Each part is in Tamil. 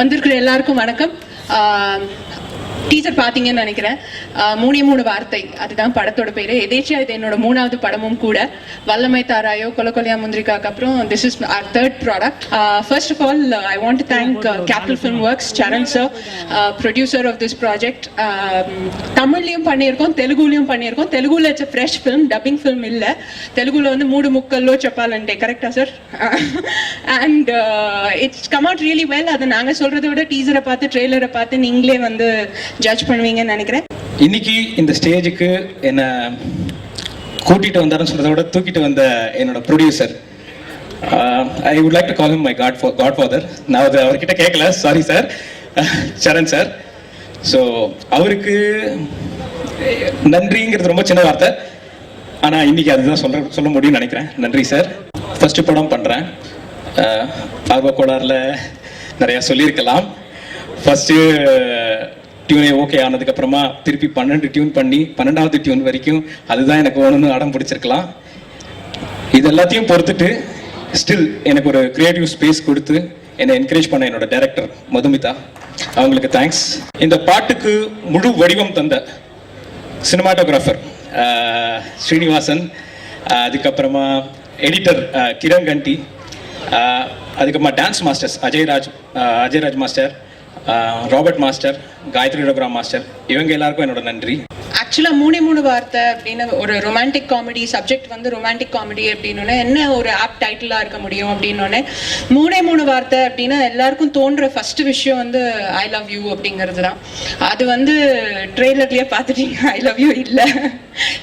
வந்திருக்கிற எல்லாருக்கும் வணக்கம். டீசர் பார்த்தீங்கன்னு நினைக்கிறேன். மூணு வார்த்தை அதுதான் படத்தோட பேரு. எதேச்சியா இது என்னோட 3வது படமும் கூட. வல்லமை தாராயோ கொலக்கொலையா முந்திரிக்காக்கு அப்புறம் this is our third product. First of all, I want to thank Capital Film Works, Charan sir, producer of this project. தமிழ்லையும் பண்ணியிருக்கோம், தெலுங்குலையும் பண்ணியிருக்கோம். தெலுங்குல it's a fresh film, dubbing film இல்ல. தெலுங்குல வந்து மூடு முக்கல்லோ செப்பாலண்டே, கரெக்டா sir? And it's come out really well. அதை நாங்கள் சொல்றதை விட டீசரை பார்த்து ட்ரெய்லரை பார்த்து நீங்களே வந்து ஜட்ஜ் பண்ணுவீங்கன்னு நினைக்கிறேன். இன்னைக்கு இந்த ஸ்டேஜுக்கு என்ன கூட்டிட்டு வந்தாருன்னு சொல்றதை விட தூக்கிட்டு வந்த என்னோட producer, I would like to call him my Godfather. நான் அது அவர்கிட்ட கேட்கல, சாரி சார், சரண் சார். ஸோ அவருக்கு நன்றிங்கிறது ரொம்ப சின்ன வார்த்தை, ஆனால் இன்னைக்கு அதுதான் சொல்ல முடியும்னு நினைக்கிறேன். நன்றி சார். ஃபர்ஸ்ட் படம் பண்ணுறேன். ஆர்வ கோளாறுல நிறையா சொல்லியிருக்கலாம். ஃபர்ஸ்ட்டு டியூனே ஓகே ஆனதுக்கப்புறமா திருப்பி 12 டியூன் பண்ணி 12வது டியூன் வரைக்கும் அதுதான் எனக்கு வேணும்னு அடம் பிடிச்சிருக்கலாம். இது எல்லாத்தையும் பொறுத்துட்டு ஸ்டில் எனக்கு ஒரு கிரியேட்டிவ் ஸ்பேஸ் கொடுத்து என்னை என்கரேஜ் பண்ண என்னோட டைரக்டர் மதுமிதா, அவங்களுக்கு தேங்க்ஸ். இந்த பாட்டுக்கு முழு வடிவம் தந்த சினிமாட்டோகிராஃபர் ஸ்ரீனிவாசன், அதுக்கப்புறமா எடிட்டர் கிரண் கண்டி, அதுக்கப்புறமா dance masters Ajayraj master, Robert master, Gayathri Raghuram master, இவங்க எல்லாருக்கும் என்னோட நன்றி. ஆக்சுவலாக மூணு வார்த்தை அப்படின்னு ஒரு ரொமான்டிக் காமெடி சப்ஜெக்ட் வந்து ரொமான்டிக் காமெடி அப்படின்னு என்ன ஒரு ஆப் டைட்டிலாக இருக்க முடியும் அப்படின்னு மூணு வார்த்தை அப்படின்னா எல்லாருக்கும் தோன்ற ஃபர்ஸ்ட் விஷயம் வந்து ஐ லவ் யூ அப்படிங்கிறது தான். அது வந்து ட்ரெய்லர்லேயே பார்த்துட்டீங்க, ஐ லவ் யூ இல்லை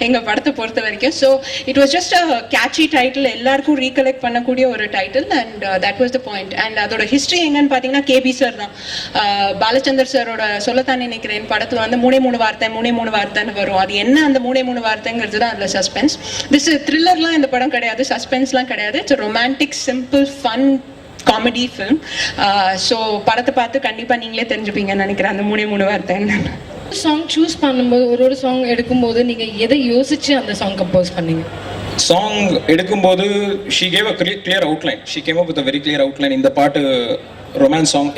எங்கள் படத்தை பொறுத்த வரைக்கும். So it was just a catchy title, எல்லாருக்கும் ரீகலெக்ட் பண்ணக்கூடிய ஒரு title, and that was the point. And அதோட ஹிஸ்ட்ரி எங்கன்னு பார்த்தீங்கன்னா கேபி சார் தான். பாலச்சந்தர் சாரோட சொல்லத்தான் நினைக்கிறேன் படத்தில் வந்து மூணு வார்த்தைன்னு வரும். அது என்ன அந்த மூணு வார்த்தைங்கிறது தான் அதில் சஸ்பென்ஸ். திஸ் த்ரில்லர்லாம் இந்த படம் கிடையாது, சஸ்பென்ஸ்லாம் கிடையாது. It's romantic simple fun comedy film. So படத்தை பார்த்து கண்டிப்பாக நீங்களே தெரிஞ்சுப்பீங்கன்னு நினைக்கிறேன் அந்த மூணு வார்த்தை என்னன்னு. சாங் சூஸ் பண்ணும்போது ஒரு சாங் எடுக்கும்போது நீங்கள் எதை யோசிச்சு அந்த சாங் கம்போஸ் பண்ணீங்க? சாங் எடுக்கும்போது she gave a clear outline. She came up with a very clear outline. இந்த பாட்டு ரொமான்ஸ் சாங்,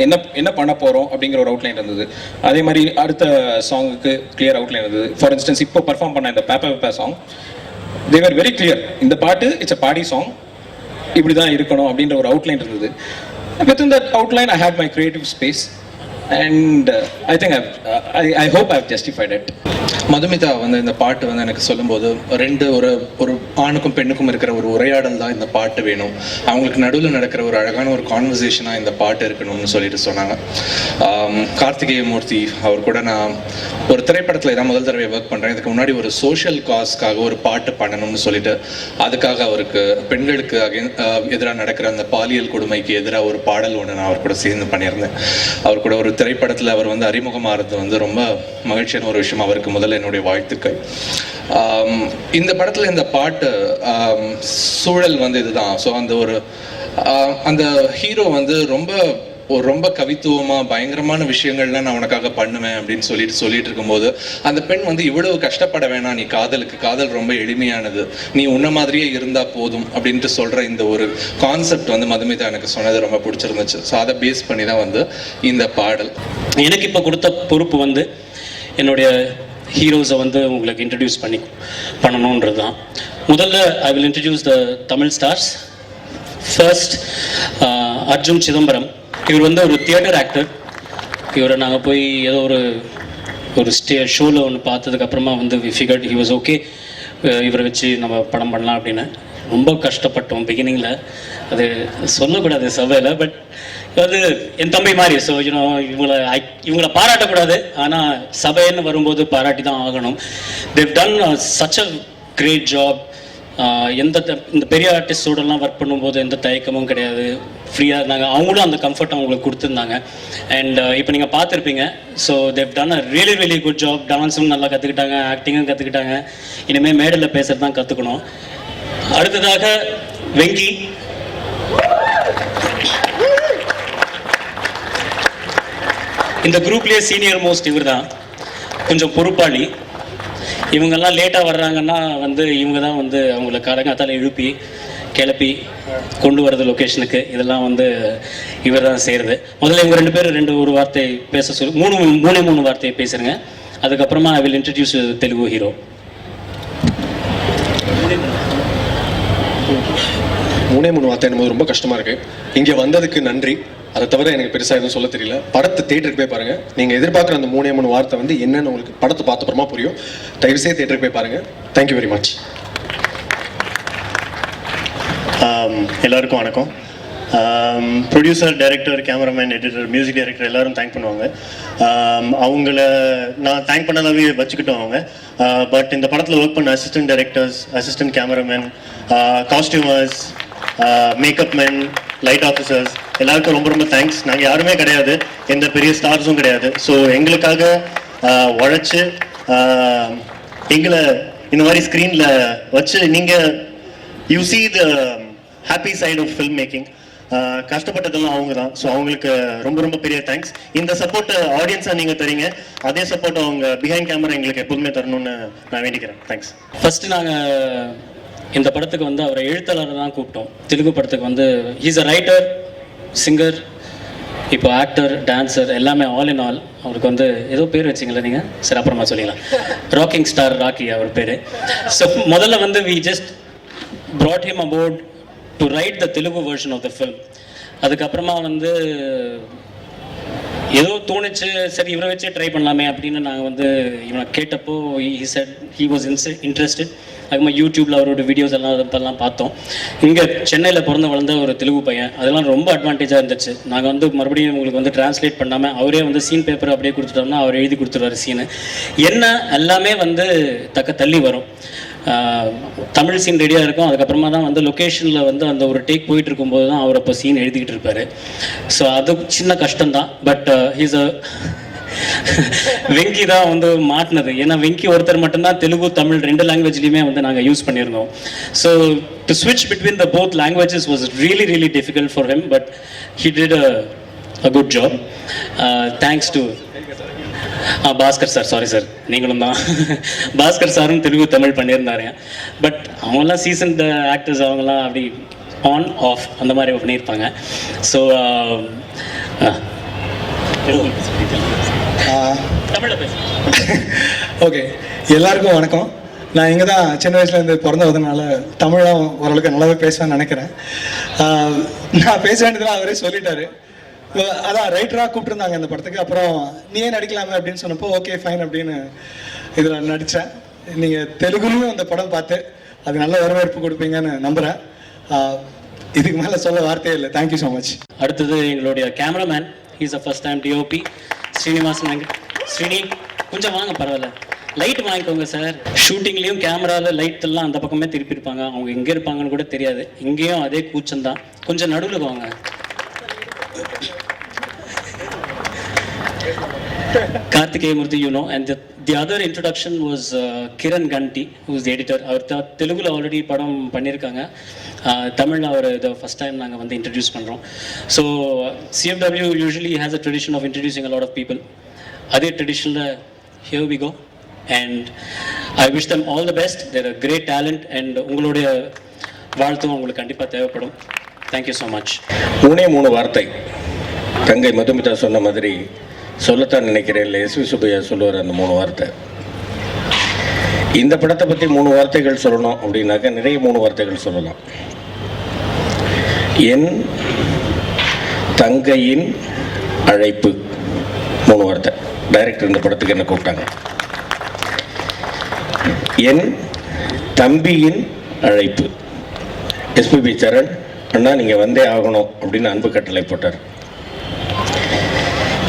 என்ன பண்ண போகிறோம் அப்படிங்கிற ஒரு அவுட்லைன் இருந்தது. அதே மாதிரி அடுத்த சாங்குக்கு கிளியர் அவுட்லைன் இருந்தது. ஃபார் இன்ஸ்டன்ஸ் இப்போ பர்ஃபார்ம் பண்ண இந்த பேப்பா song, they were very clear. இந்த பாட்டு இட்ஸ் அ பார்ட்டி சாங், இப்படி தான் இருக்கணும் அப்படின்ற ஒரு அவுட்லைன் இருந்தது. Within that outline I had my creative space and I think I hope I've justified it. Madhumitha வந்து இந்த பாட்டு வந்து எனக்கு சொல்லும்போது ஒரு ஆணுக்கும் பெண்ணுக்கும் இருக்கிற ஒரு உரையாடல் தான் இந்த பாட்டு வேணும், அவங்களுக்கு நடுவில் நடக்கிற ஒரு அழகான ஒரு கான்வர்சேஷனாக இந்த பாட்டு இருக்கணும்னு சொல்லிட்டு சொன்னாங்க. கார்த்திகேய மூர்த்தி அவர் கூட நான் ஒரு திரைப்படத்தில் இதான் முதல் தடவை ஒர்க் பண்ணுறேன். இதுக்கு முன்னாடி ஒரு சோஷியல் காஸ்க்காக ஒரு பாட்டு பண்ணணும்னு சொல்லிட்டு அதுக்காக அவருக்கு பெண்களுக்கு எதிராக நடக்கிற அந்த பாலியல் கொடுமைக்கு எதிராக ஒரு பாடல் ஒன்று நான் அவர் கூட சேர்ந்து பண்ணியிருந்தேன். அவர் கூட ஒரு திரைப்படத்தில் அவர் வந்து அறிமுகமாகிறது வந்து ரொம்ப மகிழ்ச்சியான ஒரு விஷயம். அவருக்கு முதல்ல என்னுடைய வாழ்த்துக்கள். இந்த படத்தில் இந்த பாட்டு சூழல் வந்து இதுதான். ஸோ அந்த ஹீரோ வந்து ரொம்ப கவித்துவமாக பயங்கரமான விஷயங்கள்லாம் நான் உனக்காக பண்ணுவேன் அப்படின்னு சொல்லிட்டு இருக்கும்போது அந்த பெண் வந்து இவ்வளவு கஷ்டப்பட வேணாம், நீ காதல் ரொம்ப எளிமையானது, நீ உன்ன மாதிரியே இருந்தா போதும் அப்படின்ட்டு சொல்ற இந்த ஒரு கான்செப்ட் வந்து மதுமிதா எனக்கு சொன்னது ரொம்ப பிடிச்சிருந்துச்சு. ஸோ அதை பேஸ் பண்ணி தான் வந்து இந்த பாடல். எனக்கு இப்போ கொடுத்த பொறுப்பு வந்து என்னுடைய ஹீரோஸை வந்து உங்களுக்கு இன்ட்ரடியூஸ் பண்ணணுன்றது தான். முதல்ல I will introduce the Tamil stars. First Arjun Chidambaram. இவர் வந்து ஒரு தியேட்டர் ஆக்டர். இவரை நாங்கள் போய் ஏதோ ஒரு ஷோவில் ஒன்று பார்த்ததுக்கப்புறமா வந்து we figured he was okay, இவரை வச்சு நம்ம படம் பண்ணலாம் அப்படின்னு. ரொம்ப கஷ்டப்பட்டோம் பிகினிங்கில், அது சொல்லக்கூடாது சபையில், பட் அது என் தம்பி மாதிரி. ஸோ இவங்களை பாராட்டக்கூடாது, ஆனால் சபைன்னு வரும்போது பாராட்டி தான் ஆகணும். Dev done such a great job. இந்த பெரிய ஆர்டிஸ்டோடலாம் ஒர்க் பண்ணும்போது எந்த தயக்கமும் கிடையாது, ஃப்ரீயாக இருந்தாங்க. அவங்களும் அந்த கம்ஃபர்ட் அவங்களுக்கு கொடுத்துருந்தாங்க. அண்ட் இப்போ நீங்கள் பார்த்துருப்பீங்க. So they've done a really good job. டான்ஸும் நல்லா கற்றுக்கிட்டாங்க, ஆக்டிங்கும் கற்றுக்கிட்டாங்க. இனிமேல் மேடையில் பேசுகிறது தான் கற்றுக்கணும். அடுத்ததாக வெங்கி. இந்த குரூப்லேயே சீனியர் மோஸ்ட் இவர் தான், கொஞ்சம் பொறுப்பாளி. இவங்கெல்லாம் லேட்டாக வர்றாங்கன்னா வந்து இவங்க தான் வந்து அவங்கள காலங்காத்தால எழுப்பி கிளப்பி கொண்டு வரது லொக்கேஷனுக்கு, இதெல்லாம் வந்து இவர் தான் செய்கிறது. முதல்ல இவங்க 2 பேரும் ஒரு வார்த்தை பேச சொல்லி மூணு வார்த்தையை பேசுகிறேங்க. அதுக்கப்புறமா I will introduce Telugu hero. மூணு வார்த்தை என்னும்போது ரொம்ப கஷ்டமாக இருக்குது. இங்கே வந்ததுக்கு நன்றி. அதை தவிர எனக்கு பெருசாக எதுவும் சொல்ல தெரியல. படத்தை தேட்டருக்கு போய் பாருங்கள். நீங்கள் எதிர்பார்க்குற அந்த 3 வார்த்தை வந்து என்னென்னு உங்களுக்கு படத்தை பார்த்த அப்புறமா புரியும். தயவுசெய்து தேட்டருக்கு போய் பாருங்கள். Thank you very much. எல்லாருக்கும் வணக்கம். Producer, director, cameraman, editor, music director எல்லாரும் தேங்க் பண்ணுவாங்க. அவங்கள நான் தேங்க் பண்ணதாவே வச்சுக்கிட்டோம் அவங்க. பட் இந்த படத்தில் ஒர்க் பண்ண assistant directors, assistant cameraman, costumers, makeup man, light officers எல்லாருக்கும் ரொம்ப ரொம்ப தேங்க்ஸ். நாங்கள் யாருமே கிடையாது, எந்த பெரிய ஸ்டார்ஸும் கிடையாது. ஸோ எங்களுக்காக உழைச்சி எங்களை இந்த மாதிரி ஸ்க்ரீனில் வச்சு நீங்கள் you see the happy side of film making. கஷ்டப்பட்டதெல்லாம் அவங்க தான். ஸோ அவங்களுக்கு ரொம்ப ரொம்ப பெரிய தேங்க்ஸ். இந்த சப்போர்ட் ஆடியன்ஸாக நீங்கள் தரீங்க, அதே சப்போர்ட் அவங்க பிஹைண்ட் கேமரா எங்களுக்கு எப்போதுமே தரணும்னு நான் வேண்டிக்கிறேன். தேங்க்ஸ். ஃபஸ்ட்டு நாங்கள் இந்த படத்துக்கு வந்து அவரை எழுத்தாளரை தான் கூப்பிட்டோம். தெலுங்கு படத்துக்கு வந்து ஹீஸ் அ ரைட்டர், சிங்கர், இப்போ ஆக்டர், டான்ஸர், எல்லாமே ஆல் இன் ஆல். அவருக்கு வந்து ஏதோ பேர் வச்சிங்களா நீங்கள்? சரி, அப்புறமா சொல்லிக்கலாம். ராக்கிங் ஸ்டார் ராக்கி அவர் பேர். ஸோ முதல்ல வந்து we just brought him aboard to write the Telugu version of the film. அதுக்கப்புறமா வந்து ஏதோ தோணுச்சு, சரி இவரை வச்சே ட்ரை பண்ணலாமே அப்படின்னு நாங்கள் வந்து இவனை கேட்டப்போ he said he was interested. அதுமாதிரி யூடியூப்பில் அவரோட வீடியோஸ் எல்லாம் பார்த்தோம். இங்கே சென்னையில் வளர்ந்த ஒரு தெலுங்கு பையன், அதெல்லாம் ரொம்ப அட்வான்டேஜாக இருந்துச்சு. நாங்கள் வந்து மறுபடியும் உங்களுக்கு வந்து டிரான்ஸ்லேட் பண்ணாமல் அவரே வந்து சீன் பேப்பர் அப்படியே கொடுத்துட்டோம்னா அவர் எழுதி கொடுத்துருவார் சீனு. என்ன எல்லாமே வந்து தள்ளி வரும். தமிழ் சீன் ரெடியாக இருக்கும். அதுக்கப்புறமா தான் வந்து லொக்கேஷனில் வந்து அந்த ஒரு டேக் போயிட்டு இருக்கும்போது தான் அவர் அப்போ சீன் எழுதிக்கிட்டு இருப்பார். ஸோ அது சின்ன கஷ்டம்தான். பட் ஹீஸ் அ வெங்கி தான் வந்து மாட்டினது. ஏன்னா வெங்கி ஒருத்தர் மட்டும்தான் தெலுங்கு, தமிழ் 2 லாங்குவேஜ்லையுமே வந்து நாங்கள் யூஸ் பண்ணியிருந்தோம். ஸோ டு ஸ்விட்ச் between the both languages was really difficult for him. But he did a good job. Thanks to Bhaskar sir. Sorry sir, நீங்களும் தான். பாஸ்கர் சாரும் தெலுங்கு தமிழ் பண்ணியிருந்தாரு. பட் அவங்கெல்லாம் சீசன்ட் ஆக்டர்ஸ், அவங்கெல்லாம் அப்படி ஆன் ஆஃப் அந்த மாதிரி பண்ணியிருப்பாங்க. ஸோ ஓகே, எல்லாருக்கும் வணக்கம். நான் இங்கே தான் சின்ன வயசுலேருந்து பிறந்ததுனால தமிழாக ஓரளவுக்கு நல்லாவே பேசுவேன்னு நினைக்கிறேன். நான் பேச வேண்டியதெல்லாம் அவரே சொல்லிட்டாரு. அதான் ரைட்டராக கூப்பிட்டுருந்தாங்க இந்த படத்துக்கு. அப்புறம் நீ ஏன் நடிக்கலாமே அப்படின்னு சொன்னப்போ ஓகே ஃபைன் அப்படின்னு இதில் நடித்தேன். நீங்கள் தெலுங்குலையும் அந்த படம் பார்த்து அது நல்ல வரவேற்பு கொடுப்பீங்கன்னு நம்புகிறேன். இதுக்கு மேலே சொல்ல வார்த்தையே இல்லை. Thank you so much. அடுத்தது எங்களுடைய cameraman, is a first time DOP, Srinivasan. Srini கொஞ்சம் வாங்க, பரவாயில்ல, லைட் வாங்கிக்கோங்க சார். ஷூட்டிங்லேயும் கேமராவில் லைட் எல்லாம் அந்த பக்கமே திருப்பியிருப்பாங்க. அவங்க எங்கே இருப்பாங்கன்னு கூட தெரியாது. இங்கேயும் அதே கூச்சம்தான். கொஞ்சம் நடுவில் வாங்க. Karthikeya Murthy, you know, and the other introduction was Kiran Ganti, who is the editor. அவர் தெலுங்குல ஆல்ரெடி படம் பண்ணியிருக்காங்க. தமிழில் அவர் the first time நாங்கள் வந்து இன்ட்ரடியூஸ் பண்ணுறோம். So CFW usually has a tradition of introducing a lot of people. அதே ட்ரெடிஷனில் here we go, and I wish them all the best. They're a great talent, and உங்களுடைய வாழ்த்தும் உங்களுக்கு கண்டிப்பாக தேவைப்படும். Thank you so much. 3 வார்த்தை தங்கை மதுமிதா சொன்ன மாதிரி சொல்லத்தான் நினைக்கிறேன். இல்லை, எஸ்வி சுப்பையா சொல்லுவார் அந்த 3 வார்த்தை. இந்த படத்தை பற்றி 3 வார்த்தைகள் சொல்லணும் அப்படின்னாக்கா நிறைய 3 வார்த்தைகள் சொல்லலாம். என் தங்கையின் அழைப்பு 3 வார்த்தை. டைரக்டர் இந்த படத்துக்கு என்ன கூப்பிட்டாங்க. என் தம்பியின் அழைப்பு, எஸ்பிபி சரண் அண்ணா நீங்கள் வந்தே ஆகணும் அப்படின்னு அன்பு கட்டளை போட்டார்.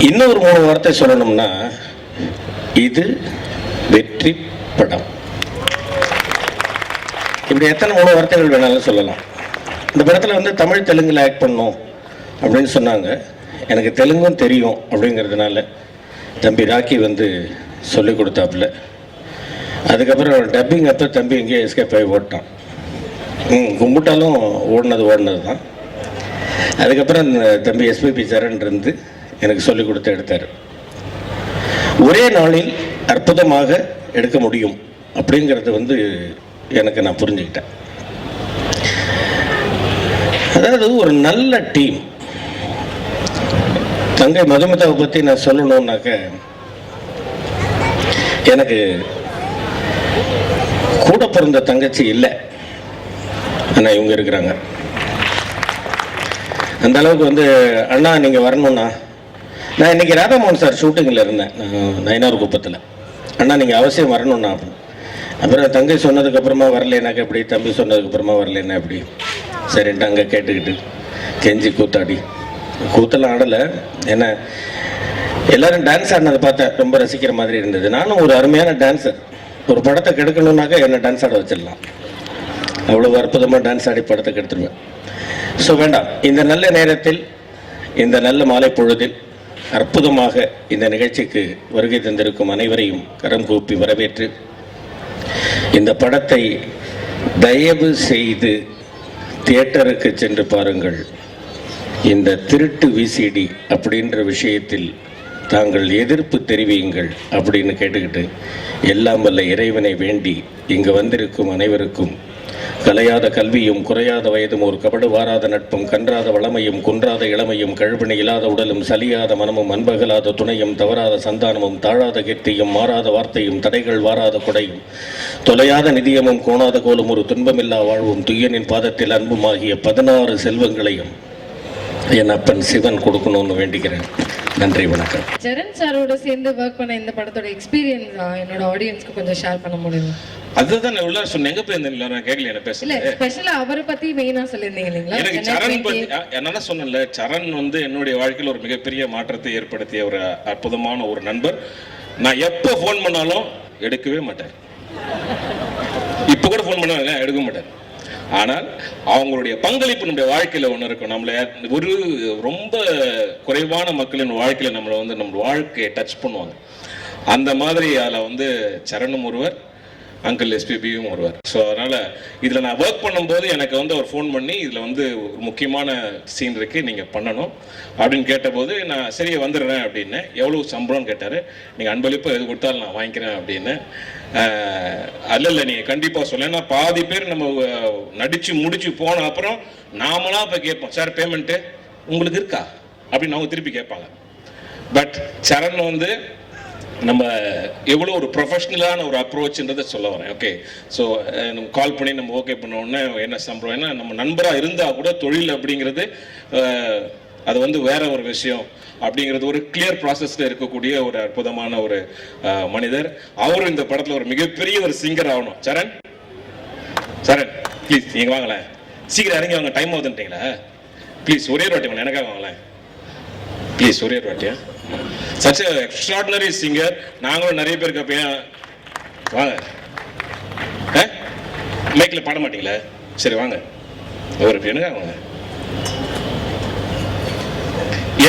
இன்னொரு 3 வார்த்தை சொல்லணும்னா இது வெற்றி படம். இப்படி எத்தனை 3 வார்த்தைகள் வேணாலும் சொல்லலாம். இந்த படத்தில் வந்து தமிழ் தெலுங்கில் ஆக்ட் பண்ணணும் அப்படின்னு சொன்னாங்க. எனக்கு தெலுங்கும் தெரியும் அப்படிங்கிறதுனால தம்பி ராக்கி வந்து சொல்லி கொடுத்தாப்புல. அதுக்கப்புறம் டப்பிங் அப்போ தம்பி இங்கேயே எஸ்கேப் ஆகி ஓட்டான். கும்பிட்டாலும் ஓடினது தான். அதுக்கப்புறம் தம்பி எஸ்பிபி சரண் இருந்து எனக்கு சொல்லிக் கொடுத்து எடுத்தார். ஒரே நாளில் அற்புதமாக எடுக்க முடியும் அப்படிங்கிறது வந்து எனக்கு நான் புரிஞ்சுக்கிட்டேன். அதாவது ஒரு நல்ல டீம். தங்கை மதுமிதாவை பற்றி நான் சொல்லணும்னாக்க, எனக்கு கூட பிறந்த தங்கச்சி இல்லை, ஆனால் இவங்க இருக்கிறாங்க. அந்த அளவுக்கு வந்து அண்ணா நீங்கள் வரணும்ண்ணா. நான் இன்னைக்கு ராதாமோகன் சார் ஷூட்டிங்கில் இருந்தேன் நயினார் குப்பத்தில். அண்ணா நீங்கள் அவசியம் வரணும்ண்ணா அப்படின்னு. அப்புறம் தங்கை சொன்னதுக்கப்புறமா வரலைனாக்க எப்படி, தம்பி சொன்னதுக்கப்புறமா வரலைன்னா எப்படி, சரின்ட்டு அங்கே கேட்டுக்கிட்டு கெஞ்சி கூத்தாடி கூத்தெல்லாம் ஆடலை. ஏன்னா எல்லாரும் டான்ஸ் ஆடினதை பார்த்தேன், ரொம்ப ரசிக்கிற மாதிரி இருந்தது. நானும் ஒரு அருமையான டான்ஸர். ஒரு படத்தை கெடுக்கணுன்னாக்கா என்னை டான்ஸ் ஆட வச்சிடலாம். அவ்வளோ அற்புதமாக டான்ஸ் ஆடி படத்தை கெடுத்துருவேன். ஸோ வேண்டாம், இந்த நல்ல நேரத்தில், இந்த நல்ல மாலை பொழுதில் அற்புதமாக இந்த நிகழ்ச்சிக்கு வருகை தந்திருக்கும் அனைவரையும் கரம் கூப்பி வரவேற்று, இந்த படத்தை தயவு செய்து தியேட்டருக்கு சென்று பாருங்கள். இந்த திருட்டு விசிடி அப்படின்ற விஷயத்தில் தாங்கள் எதிர்ப்பு தெரிவியுங்கள் அப்படின்னு கேட்டுக்கிட்டு, எல்லாம் வல்ல இறைவனை வேண்டி இங்கு வந்திருக்கும் அனைவருக்கும் கலையாத கல்வியும் குறையாத வயதும் ஒரு கபடு வாராத நட்பும் கன்றாத வளமையும் குன்றாத இளமையும் கழுவினை இல்லாத உடலும் சலியாத மனமும் அன்பகலாத துணையும் தவறாத சந்தானமும் தாழாத கீர்த்தியும் மாறாத வார்த்தையும் தடைகள் வாராத கொடையும் தொலையாத நிதியமும் கோணாத கோலும் ஒரு துன்பமில்லா வாழ்வும் துய்யனின் பாதத்தில் அன்புமாகிய 16 செல்வங்களையும் என் அப்பன் சிவன் கொடுக்கணும்னு வேண்டிக்கிறேன். நன்றி, வணக்கம். சரண் சாரோட சேர்ந்து ஒர்க் பண்ண இந்த படத்தோட எக்ஸ்பீரியன்ஸ் என்னோட ஆடியன்ஸ்க்கு கொஞ்சம் ஷேர் பண்ண முடியுமா? அதுதான் நான் உள்ள சொன்னேன். எங்க போயிருந்தேன், நான் கேட்கல. என்ன இல்ல பேசல, ஸ்பெஷலா அவரை பத்தி மெயினா சொல்லிருந்தீங்க இல்லீங்களா? எனக்கு சரண் பத்தி என்னன்னா சொன்னேன்ல, சரண் வந்து என்னுடைய வாழ்க்கையில் ஒரு மிகப்பெரிய மாற்றத்தை ஏற்படுத்திய ஒரு அற்புதமான ஒரு நண்பர். நான் எப்போ ஃபோன் பண்ணாலும் எடுக்கவே மாட்டேன். இப்போ கூட ஃபோன் பண்ணாலும் எடுக்க மாட்டேன். ஆனால் அவங்களுடைய பங்களிப்பு நம்முடைய வாழ்க்கையில் ஒன்று இருக்கும். நம்மளை ஒரு ரொம்ப குறைவான மக்களின் வாழ்க்கையில் நம்மளை வந்து நம்ம வாழ்க்கையை டச் பண்ணுவாங்க. அந்த மாதிரி அதில் வந்து சரணும் ஒருவர், அங்கிள் எஸ்பிபியும் ஒருவர். ஸோ அதனால் இதில் நான் ஒர்க் பண்ணும்போது எனக்கு வந்து அவர் ஃபோன் பண்ணி இதில் வந்து ஒரு முக்கியமான சீன் இருக்குது, நீங்கள் பண்ணணும் அப்படின்னு கேட்டபோது நான் சரி வந்துடுறேன் அப்படின்னு. எவ்வளோ சம்பளம்னு கேட்டார். நீங்கள் அன்பளிப்பு எது கொடுத்தாலும் நான் வாங்கிக்கிறேன் அப்படின்னு. அல்ல நீங்கள் கண்டிப்பாக சொல்ல. ஏன்னா பாதி பேர் நம்ம நடித்து முடிச்சு போன அப்புறம் நாமளாக இப்போ கேட்போம், சார் பேமெண்ட்டு உங்களுக்கு இருக்கா அப்படின்னு அவங்க திருப்பி கேட்பாங்க. பட் சரண் வந்து நம்ம எவ்வளோ ஒரு ப்ரொஃபஷ்னலான ஒரு அப்ரோச்ன்றதை சொல்ல வரேன். ஓகே, ஸோ நம்ம கால் பண்ணி நம்ம ஓகே பண்ண உடனே என்ன சம்பளம், ஏன்னா நம்ம நண்பராக இருந்தால் கூட தொழில் அப்படிங்கிறது அது வந்து வேற ஒரு விஷயம் அப்படிங்கிறது ஒரு கிளியர் ப்ராசஸில் இருக்கக்கூடிய ஒரு அற்புதமான ஒரு மனிதர். அவரும் இந்த படத்தில் ஒரு மிகப்பெரிய ஒரு சிங்கர் ஆகணும். சரண் சரண் ப்ளீஸ் நீங்கள் வாங்கலேன், சீக்கிரம் இறங்கி வாங்க, டைம் ஆகுதுன்றீங்களா? ப்ளீஸ் ஒரே ஒரு வாட்டி வாங்க, எனக்காக வாங்கலேன் ப்ளீஸ், ஒரே ஒரு வாட்டியா. Such extraordinary singer. நாங்களும் நிறைய பேர் கேட்பேன், வாங்க மைக்கில் பாட மாட்டீங்களா? சரி வாங்க, ஒரு எனக்காக வாங்க.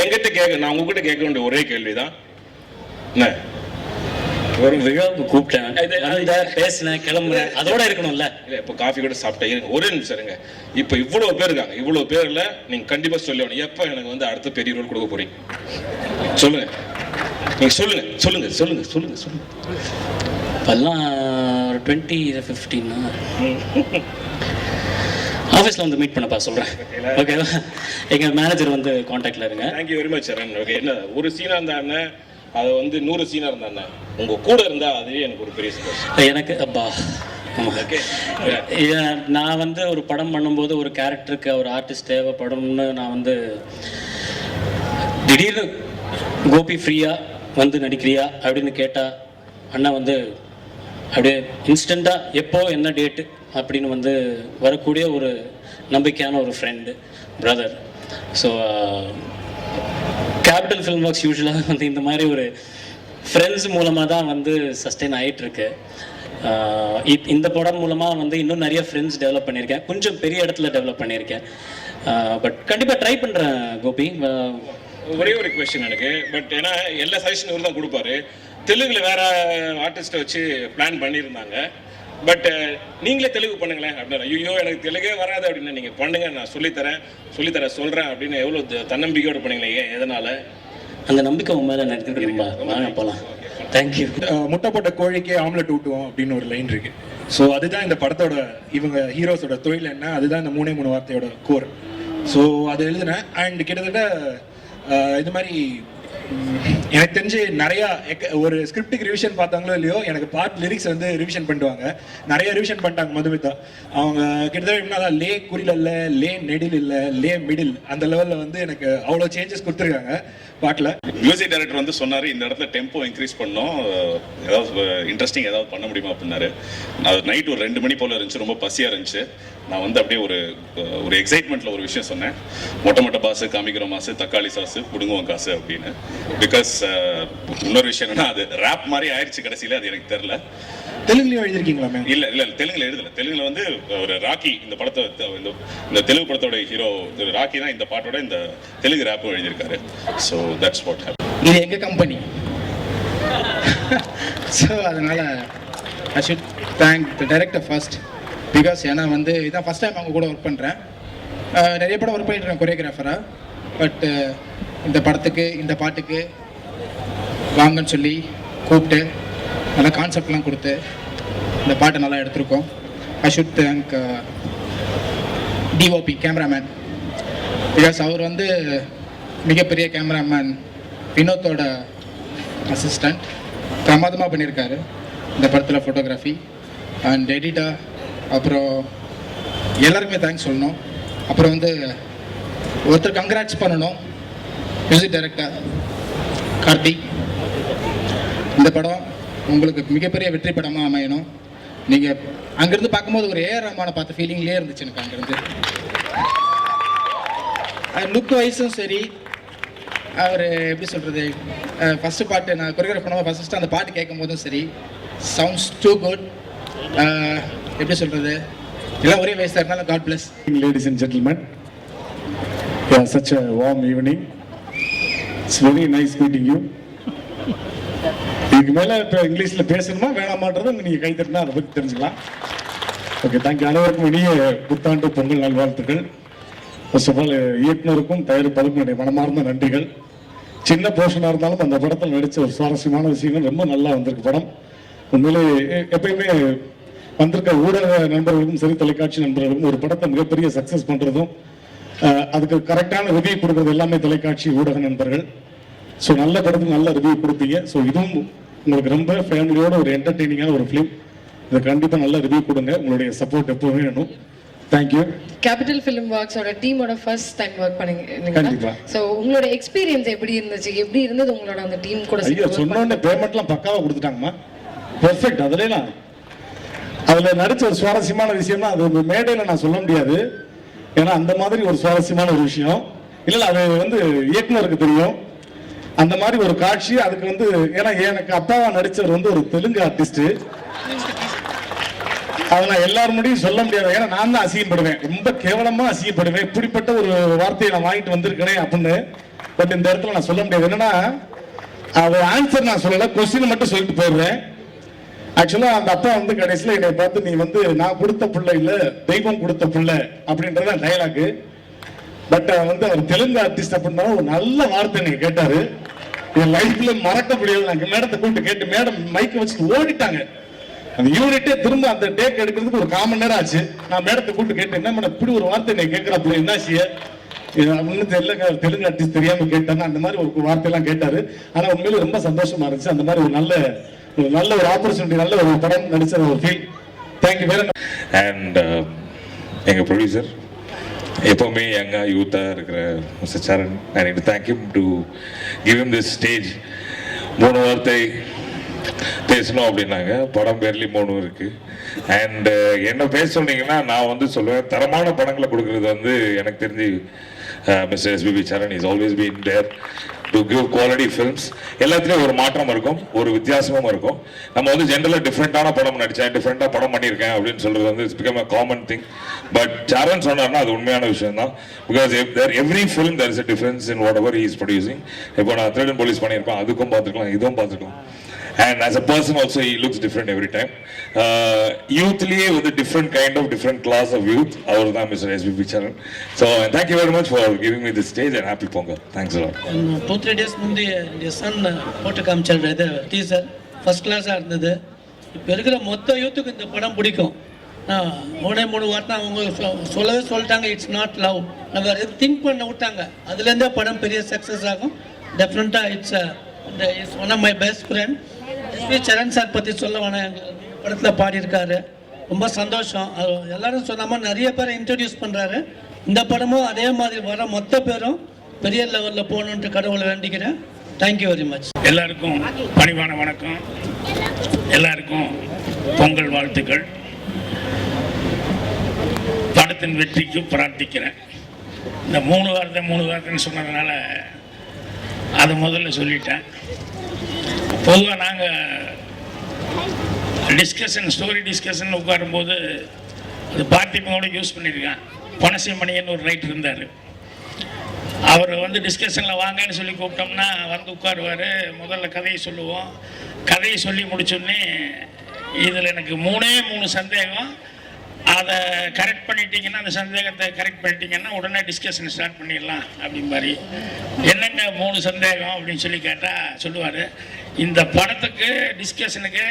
என்கிட்ட கேட்க, நான் உங்ககிட்ட கேட்க வேண்டிய ஒரே கேள்விதான், என்ன ஒரு விழாவுக்கு கூப்பிட்டேன், பேசினேன், கிளம்புறேன், அதோட இருக்கணும்ல. இல்லை இப்போ காஃபி கூட சாப்பிட்டேன். ஒரே நிமிஷம் இருங்க. இப்போ இவ்வளோ பேர் இருக்காங்க, இவ்வளோ பேரில் நீங்கள் கண்டிப்பாக சொல்லணும் எப்போ எனக்கு வந்து அடுத்த பெரிய ரோல் கொடுக்க போறீங்க சொல்லுங்க. நீங்கள் சொல்லுங்க சொல்லுங்க சொல்லுங்க சொல்லுங்க சொல்லுங்க. இப்போல்லாம் ஒரு 20-15 ஆஃபீஸில் வந்து மீட் பண்ணப்பா சொல்கிறேன். ஓகே, எங்கள் மேனேஜர் வந்து காண்டாக்டில் இருங்க. தேங்க்யூ வெரி மச் சரண். ஓகே, என்ன ஒரு சீனாக இருந்தா அண்ணன், அது வந்து 100 சீனாக இருந்தா அண்ணன், உங்கள் கூட இருந்தால் அதுவே எனக்கு ஒரு பெரிய சந்தோஷம். எனக்கு அப்பா நான் வந்து ஒரு படம் பண்ணும்போது ஒரு கேரக்டருக்கு ஒரு ஆர்டிஸ்ட் தேவைப்படும்னு நான் வந்து திடீர்னு கோபி ஃப்ரீயாக வந்து நடிக்கிறியா அப்படின்னு கேட்டால் அண்ணா வந்து அப்படியே இன்ஸ்டண்ட்டாக எப்போ என்ன டேட்டு அப்படின்னு வந்து வரக்கூடிய ஒரு நம்பிக்கையான ஒரு friend, brother. So capital film works யூஸ்வலாக வந்து இந்த மாதிரி ஒரு ஃப்ரெண்ட்ஸ் மூலமாக தான் வந்து சஸ்டெயின் ஆகிட்டுருக்கு. இந்த படம் மூலமாக வந்து இன்னும் நிறைய ஃப்ரெண்ட்ஸ் டெவலப் பண்ணியிருக்கேன், கொஞ்சம் பெரிய இடத்துல டெவலப் பண்ணியிருக்கேன். பட் கண்டிப்பாக ட்ரை பண்ணுறேன் கோபி. ஒரே ஒரு கொஸ்டின் எனக்கு, பட் ஏன்னா எல்லா சஜஷன் இவர் தான் கொடுப்பாரு. தெலுங்குல வேற ஆர்டிஸ்ட்டை வச்சு பிளான் பண்ணியிருந்தாங்க, பட் நீங்களே தெலுங்கு பண்ணுங்களேன் அப்படின்னா, ஐயோ எனக்கு தெலுங்கே வராது அப்படின்னா, நீங்கள் பண்ணுங்க, நான் சொல்லித்தரேன் சொல்கிறேன் அப்படின்னு எவ்வளோ தன்னம்பிக்கையோடு பண்ணீங்களே, எதனால்? அந்த நம்பிக்கை உன் மேலே நினைக்கிறீங்களா? வாங்க போகலாம். தேங்க்யூ. முட்டை போட்ட கோழிக்கே ஆம்லெட் ஊட்டுவோம் அப்படின்னு ஒரு லைன் இருக்கு. ஸோ அதுதான் இந்த படத்தோட, இவங்க ஹீரோஸோட தொழில் என்ன, அதுதான் இந்த 3 வார்த்தையோட கோர். ஸோ அதை எழுதினேன். அண்ட் கிட்டத்தட்ட இது மாதிரி எனக்கு தெரிஞ்சு நிறையா ஒரு ஸ்கிரிப்டுக்கு ரிவிஷன் பார்த்தாங்களோ இல்லையோ, எனக்கு பாட் லிரிக்ஸ் வந்து ரிவிஷன் பண்ணுவாங்க. நிறைய ரிவிஷன் பண்ணிட்டாங்க மதுமிதா. அவங்க கிட்டத்தட்ட எப்படின்னா லே குறியில் இல்லை, லே நெடில் இல்லை, லே மிடில், அந்த லெவலில் வந்து எனக்கு அவ்வளோ சேஞ்சஸ் கொடுத்துருக்காங்க பாட்டில். மியூசிக் டைரக்டர் வந்து சொன்னார், இந்த இடத்துல டெம்போ இன்க்ரீஸ் பண்ணோம், ஏதாவது இன்ட்ரெஸ்டிங் ஏதாவது பண்ண முடியுமா அப்படின்னாரு. அது நைட் ஒரு 2 மணி போல் இருந்துச்சு, ரொம்ப பசியாக இருந்துச்சு. நான் வந்து அப்படியே ஒரு எக்ஸைட்மெண்ட்டில் ஒரு விஷயம் சொன்னேன், மொட்டை பாசு, காமிக்கிற மாசு, தக்காளி சாசு, புடுங்குவோம் காசு அப்படின்னு. பிகாஸ் இன்னொரு விஷயம் என்னன்னா, அது ரேப் மாதிரி ஆயிடுச்சு கடைசியில், அது எனக்கு தெரில. தெலுங்குலையும் எழுதிருக்கீங்களா? இல்லை தெலுங்குல எழுதலை. தெலுங்குல வந்து ஒரு ராக்கி, இந்த படத்தை இந்த தெலுங்கு படத்தோட ஹீரோ ராக்கி தான் இந்த பாட்டோட இந்த தெலுங்கு ரேப்பும் எழுதியிருக்காரு. So that's what happen. இது எங்கள் கம்பெனி. ஸோ அதனால் ஐ should thank the director first. Because ஏன்னா வந்து இதான் ஃபஸ்ட் டைம் அவங்க கூட ஒர்க் பண்ணுறேன். நிறைய படம் ஒர்க் பண்ணிட்டுருக்கேன் கொரியோகிராஃபராக. பட் இந்த படத்துக்கு, இந்த பாட்டுக்கு வாங்கன்னு சொல்லி கூப்பிட்டு நல்லா கான்செப்ட்லாம் கொடுத்து இந்த பாட்டை நல்லா எடுத்திருக்கோம். I should thank DOP cameraman. Because அவர் வந்து மிகப்பெரிய கேமராமேன், வினோத்தோட அசிஸ்டண்ட். பிரமாதமாக பண்ணியிருக்காரு இந்த படத்தில் ஃபோட்டோகிராஃபி அண்ட் எடிட்டர். அப்புறம் எல்லாருக்குமே தேங்க்ஸ் சொல்லணும். அப்புறம் வந்து ஒருத்தர் கங்க்ராட்ஸ் பண்ணணும், மியூசிக் டைரக்டர் கார்த்திக். இந்த படம் உங்களுக்கு மிகப்பெரிய வெற்றி படமாக அமையணும். நீங்கள் அங்கேருந்து பார்க்கும்போது ஒரு ஏஆர் ரஹ்மானை பார்த்த ஃபீலிங்லேயே இருந்துச்சு எனக்கு. அங்கேருந்து லுக் வைஸும் சரி, அவர் எப்படி சொல்கிறது, ஃபஸ்ட்டு பாட்டு நான் கொரியோகிராஃப் பண்ணும்போது ஃபஸ்ட்டு அந்த பாட்டு கேட்கும் போதும் சரி, சவுண்ட்ஸ் டூ குட். எப்படி சொல்கிறது, எல்லாம் ஒரே வயசு தான் இருந்தாலும் God bless. Ladies and gentlemen, such a warm evening. It's very nice meeting you. இதுக்கு மேலே இப்போ இங்கிலீஷில் பேசணுமா வேணாமான்றதை நீங்கள் கை தட்டினா அதை பற்றி தெரிஞ்சுக்கலாம். Okay, thank you. அனைவருக்கும் இனிய புத்தாண்டு பொங்கல் நல்வாழ்த்துக்கள். ஃபர்ஸ்ட் ஆஃப் ஆல் இயக்குனருக்கும் தயாரிப்பாளருக்கும் என்னுடைய மனமார்ந்த நன்றிகள். சின்ன போர்ஷனாக இருந்தாலும் அந்த படத்தில் நடித்த ஒரு சுவாரஸ்யமான விஷயங்கள் ரொம்ப நல்லா வந்திருக்கு படம். உண்மையிலே எப்பயுமே வந்திருக்க ஊடக நண்பர்களுக்கும் சரி, தொலைக்காட்சி நண்பர்களுக்கும் ஒரு படத்தை மிகப்பெரிய சக்ஸஸ் பண்ணுறதும் அதுக்கு கரெக்டான ரிவ்யூ கொடுக்குறது எல்லாமே தொலைக்காட்சி ஊடக நண்பர்கள். ஸோ நல்ல படத்துக்கு நல்ல ரிவ்யூ கொடுப்பீங்க. ஸோ இதுவும் உங்களுக்கு ரொம்ப ஃபேமிலியோட ஒரு என்டர்டெய்னிங்கான ஒரு ஃபிலிம். இதை கண்டிப்பாக நல்ல ரிவ்யூ கொடுங்க. உங்களுடைய சப்போர்ட் எப்போவுமே வேணும். தேங்க்யூ. கேபிட்டல் ஃபிலிம் ஒர்க்ஸோட டீமோட ஃபர்ஸ்ட் டைம் ஒர்க் பண்ணீங்க. கண்டிப்பா. ஸோ உங்களோட எக்ஸ்பீரியன்ஸ் எப்படி இருந்துச்சு? எப்படி இருந்தது உங்களோட அந்த டீம் கூட? ஐயோ, சொன்னோடனே பேமெண்ட்லாம் பக்காவாக கொடுத்துட்டாங்கம்மா, பெர்ஃபெக்ட். அதில் நடித்த ஒரு சுவாரஸ்யமான விஷயம்னா அது மேடையில் நான் சொல்ல முடியாது. ஏன்னா அந்த மாதிரி ஒரு சுவாரஸ்யமான ஒரு விஷயம் இல்லை, அது வந்து இயக்குனருக்கு தெரியும். அந்த மாதிரி ஒரு காட்சி அதுக்கு வந்து, ஏன்னா எனக்கு அப்பாவா நடிச்சவர் வந்து ஒரு தெலுங்கு ஆர்டிஸ்ட். அதை நான் எல்லாரும் முடியும் சொல்ல முடியாது. ஏன்னா நான் தான் அசிங்கப்படுவேன், ரொம்ப கேவலமா அசிங்கப்படுவேன். இப்படிப்பட்ட ஒரு வார்த்தையை நான் வாங்கிட்டு வந்திருக்கேனே அப்படின்னு. பட் இந்த இடத்துல நான் சொல்ல முடியாது. என்னன்னா அது ஆன்சர் நான் சொல்லல, கொஸ்டின் மட்டும் சொல்லிட்டு போயிடுறேன். ஆக்சுவலா அந்த அப்பா வந்து கடைசியில் என்னை பார்த்து, நீ வந்து நான் கொடுத்த பிள்ளை இல்லை, தெய்வம் கொடுத்த பிள்ளை அப்படின்றத டைலாக். பட் வந்து அவர் தெலுங்கு ஆர்டிஸ்ட் அப்படின்னா ஒரு நல்ல வார்த்தை நீங்க கேட்டாரு. என் லைஃப்ல மறக்க முடியாது. நாங்கள் மேடத்தை கூப்பிட்டு கேட்டு மேடம் மைக்கை வச்சுட்டு ஓடிட்டாங்க. அந்த யூனிட்டே திரும்ப அந்த டேக் எடுக்கிறதுக்கு ஒரு 1/4 மணி நேரம் ஆச்சு. நான் மேடத்தை கூப்பிட்டு கேட்டேன், என்ன மேடம் இப்படி ஒரு வார்த்தை நீ கேட்கறாப்புல, என்ன செய்ய அப்படின்னு தெரியல, தெலுங்கு ஆர்டிஸ்ட் தெரியாம கேட்டாங்க. அந்த மாதிரி ஒரு வார்த்தையெல்லாம் கேட்டாரு. ஆனா உண்மையில ரொம்ப சந்தோஷமா இருந்துச்சு. அந்த மாதிரி ஒரு நல்ல ஒரு ஆப்பர்ச்சுனிட்டி, நல்ல ஒரு படம் நடிச்ச ஒரு feel. Thank you very much. And எங்கள் ப்ரொடியூசர் எப்போவுமே யங்காக யூத்தாக இருக்கிற mister Charan, I need to thank him to give him this stage. 3 வார்த்தை பேசணும் அப்படின்னாங்க. படம் பேர்லேயும் 3 இருக்கு. அண்ட் என்ன பேச சொன்னீங்கன்னா நான் வந்து சொல்லுவேன், தரமான படங்களை கொடுக்குறது வந்து எனக்கு தெரிஞ்சு mister SPB Charan is always been there to give quality films. எல்லாத்துலேயும் ஒரு மாற்றம் இருக்கும், ஒரு வித்தியாசமும் இருக்கும். நம்ம வந்து ஜென்ரலாக டிஃப்ரெண்ட்டான படம் நடித்தேன், டிஃப்ரெண்ட்டாக படம் பண்ணியிருக்கேன் அப்படின்னு சொல்கிறது வந்து it's become a common thing. But Charan சொன்னார்னா அது உண்மையான விஷயம் தான். Because every film there is a difference in whatever he is producing. இப்போ நான் த்ரில்லர் போலீஸ் பண்ணியிருப்பேன், அதுக்கும் பார்த்துக்கலாம், இதுவும் பார்த்துக்கலாம். And as a person also he looks different every time. Youthliye with a different class of youth. Our name is SBB Charan. So thank you very much for giving me this stage and happy Pongal. Thanks a lot. 2-3 days முந்தி என் சன் போட்டு காமிச்சாரு இது டீசர். ஃபர்ஸ்ட் கிளாஸாக இருந்தது. இப்போ இருக்கிற மொத்த யூத்துக்கு இந்த படம் பிடிக்கும். மூணே மூணு வார்த்தை அவங்க சொல்லவே சொல்லிட்டாங்க, இட்ஸ் நாட் லவ். நம்ம திங்க் பண்ண விட்டாங்க, அதுலேருந்தே படம் பெரிய சக்ஸஸ் ஆகும். டெஃபினட்டாக it's one of my best friend. SP Charan sir பற்றி சொல்ல வேணாம், எங்கள் படத்தில் பாடியிருக்காரு. ரொம்ப சந்தோஷம். அது எல்லாரும் சொன்ன மாதிரி நிறைய பேரை இன்ட்ரடியூஸ் பண்ணுறாரு. இந்த படமும் அதே மாதிரி வர மொத்த பேரும் பெரிய லெவலில் போகணுன்ட்டு கடவுளை வேண்டிக்கிறேன். Thank you very much. எல்லாருக்கும் பணிவான வணக்கம், எல்லாருக்கும் பொங்கல் வாழ்த்துக்கள். படத்தின் வெற்றிக்கு பிரார்த்திக்கிறேன். இந்த மூணு வாரத்தைன்னு சொன்னதுனால அதை முதல்ல சொல்லிட்டேன். பொதுவாக நாங்கள் ஸ்டோரி டிஸ்கஷன் உட்காரும்போது அது பார்த்திபனோட யூஸ் பண்ணியிருக்கேன். பனசிமணியன்னு ஒரு ரைட்டர் இருந்தார். அவர் டிஸ்கஷனில் வாங்கன்னு சொல்லி கூப்பிட்டோம்னா உட்காருவார். முதல்ல கதையை சொல்லுவோம். கதையை சொல்லி முடிச்சோடனே இதில் எனக்கு மூணு சந்தேகம், அதை கரெக்ட் பண்ணிட்டீங்கன்னா, அந்த சந்தேகத்தை கரெக்ட் பண்ணிட்டீங்கன்னா உடனே டிஸ்கஷன் ஸ்டார்ட் பண்ணிடலாம் அப்படி மாதிரி. என்னென்ன 3 சந்தேகம் அப்படின்னு சொல்லி கேட்டால் சொல்லுவார், இந்த படத்துக்கு டிஸ்கஷனுக்கு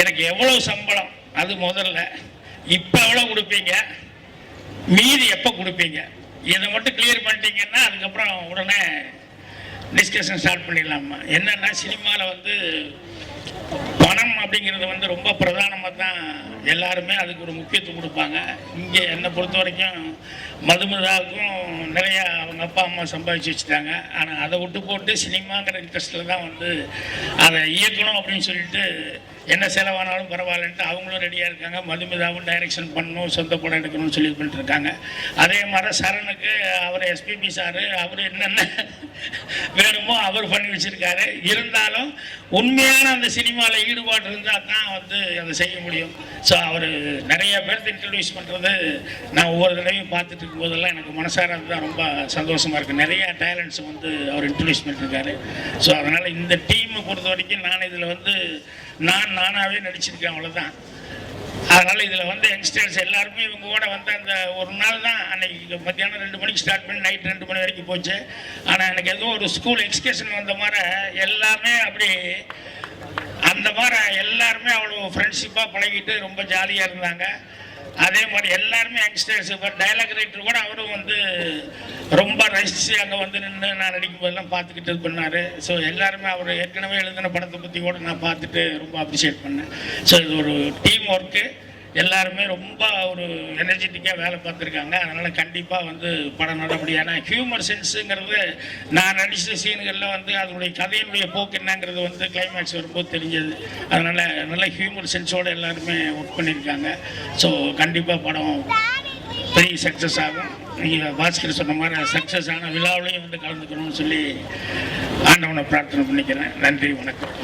எனக்கு எவ்வளோ சம்பளம், அது முதல்ல, இப்போ எவ்வளோ கொடுப்பீங்க, மீதி எப்போ கொடுப்பீங்க, இதை மட்டும் கிளியர் பண்ணிட்டீங்கன்னா அதுக்கப்புறம் உடனே டிஸ்கஷன் ஸ்டார்ட் பண்ணிடலாமா. என்னென்னா சினிமாவில் பணம் அப்படிங்கிறது ரொம்ப பிரதானமாக தான் எல்லாருமே அதுக்கு ஒரு முக்கியத்துவம் கொடுப்பாங்க. இங்கே என்னை பொறுத்த வரைக்கும் மதுமிதாவுக்கும் நிறையா அவங்க அப்பா அம்மா சம்பாதிச்சு வச்சுட்டாங்க. ஆனால் அதை விட்டு போட்டு சினிமாங்கிற இன்ட்ரெஸ்ட்டில் தான் அதை இயக்கணும் அப்படின்னு சொல்லிட்டு என்ன செலவானாலும் பரவாயில்லன்ட்டு அவங்களும் ரெடியாக இருக்காங்க. மதுமிதாவும் டைரக்ஷன் பண்ணணும், சொந்த படம் எடுக்கணும்னு சொல்லி பண்ணிட்டுருக்காங்க. அதே மாதிரி சரணுக்கு அவர் எஸ்பிபி சார் அவர் என்னென்ன வேணுமோ அவர் பண்ணி வச்சுருக்காரு. இருந்தாலும் உண்மையான அந்த சினிமாவில் ஈடுபாடு இருந்தால் தான் அதை செய்ய முடியும். ஸோ அவர் நிறைய பேர்த்து இன்ட்ரடியூஸ் பண்ணுறது நான் ஒவ்வொரு தடவையும் பார்த்துட்டு இருக்கும்போதெல்லாம் எனக்கு மனசார தான் ரொம்ப சந்தோஷமாக இருக்குது. நிறைய டேலண்ட்ஸ் அவர் இன்ட்ரடியூஸ் பண்ணியிருக்காரு. ஸோ அதனால் இந்த டீமை பொறுத்த வரைக்கும் நான் இதில் நானாகவே நடிச்சிருக்கேன், அவ்வளோதான். அதனால் இதில் யங்ஸ்டர்ஸ் எல்லாருமே இவங்க கூட அந்த ஒரு நாள் தான் அன்னைக்கு மத்தியானம் 2 மணிக்கு ஸ்டார்ட் பண்ணி நைட் 2 மணி வரைக்கும் போச்சு. ஆனால் எனக்கு எதுவும் ஒரு ஸ்கூல் எக்ஸ்கர்ஷன் வந்த மாதிரி எல்லாமே அப்படி அந்த மாதிரி எல்லாருமே அவ்வளோ ஃப்ரெண்ட்ஷிப்பாக பழகிட்டு ரொம்ப ஜாலியாக இருந்தாங்க. அதே மாதிரி எல்லாருமே யங்ஸ்டர்ஸ். இப்போ டைலாக் ரைட்டர் கூட அவரும் ரொம்ப ரசித்து அங்கே நின்று நான் நடிக்கும் போதெல்லாம் பார்த்துக்கிட்டு இது பண்ணார். ஸோ எல்லாருமே அவர் ஏற்கனவே எழுதின படத்தை பற்றி கூட நான் பார்த்துட்டு ரொம்ப அப்ரிஷியேட் பண்ணேன். ஸோ இது ஒரு டீம் ஒர்க்கு. எல்லாருமே ரொம்ப ஒரு எனர்ஜெட்டிக்காக வேலை பார்த்துருக்காங்க. அதனால் கண்டிப்பாக படம் நல்லபடியான ஹியூமர் சென்ஸுங்கிறது நான் நடித்த சீன்களில் அதனுடைய கதையினுடைய போக்கு என்னங்கிறது கிளைமேக்ஸ் வரும்போது தெரிஞ்சது. அதனால் நல்ல ஹியூமர் சென்ஸோடு எல்லாருமே ஒர்க் பண்ணியிருக்காங்க. ஸோ கண்டிப்பாக படம் பெரிய சக்ஸஸ் ஆகும். நீங்கள் பாஸ்கர் சொன்ன மாதிரி சக்ஸஸ் ஆன விழாவிலையும் கலந்துக்கணும்னு சொல்லி ஆண்டவனை பிரார்த்தனை பண்ணிக்கிறேன். நன்றி, வணக்கம்.